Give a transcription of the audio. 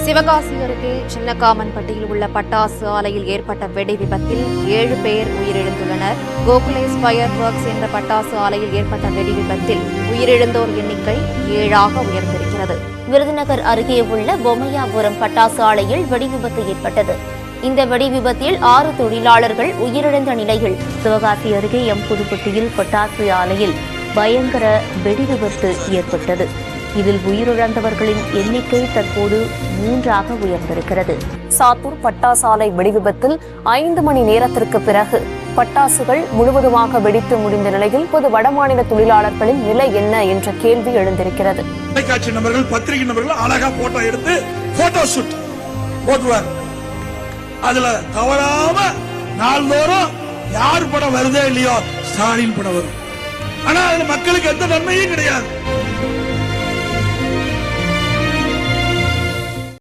சிவகாசி அருகே சின்னக்காமன்பட்டியில் உள்ள பட்டாசு ஆலையில் ஏற்பட்ட வெடி விபத்தில் 7 பேர் உயிரிழந்துள்ளனர். கோகுலேஸ் ஃபயர் ஒர்க்ஸ் என்ற பட்டாசு ஆலையில் ஏற்பட்ட வெடி விபத்தில் உயிரிழந்தோர் எண்ணிக்கை 7ஆக உயர்ந்திருக்கிறது. விருதுநகர் அருகே உள்ள பொம்மையாபுரம் பட்டாசு ஆலையில் வெடி விபத்து ஏற்பட்டது. இந்த வெடி விபத்தில் 6 தொழிலாளர்கள் உயிரிழந்த நிலையில் சிவகாசி அருகே புதுப்பட்டியில் பட்டாசு ஆலையில் பயங்கர வெடி விபத்து ஏற்பட்டது. இதில் உயிரிழந்தவர்களின் எண்ணிக்கை தற்போது 3ஆக உயர்ந்திருக்கிறது. சாத்தூர் பட்டாசு ஆலை வெடி விபத்தில் 5 மணி நேரத்திற்கு பிறகு பட்டாசுகள் முழுவதுமாக வெடித்து முடிந்த நிலையில் வடமாநில தொழிலாளர்களின் நிலை என்ன என்ற கேள்வி எழுந்திருக்கிறது. தொலைக்காட்சி நபர்கள், பத்திரிகை நபர்கள் அழகா போட்டோ எடுத்து போட்டோ ஷூட் போட்டுவார். அதுல தவறாம நாள்தோறும் யார் படம் வருதே இல்லையோ ஸ்டாலின் படம் வரும். ஆனா அதுல மக்களுக்கு எந்த நன்மையும் கிடையாது.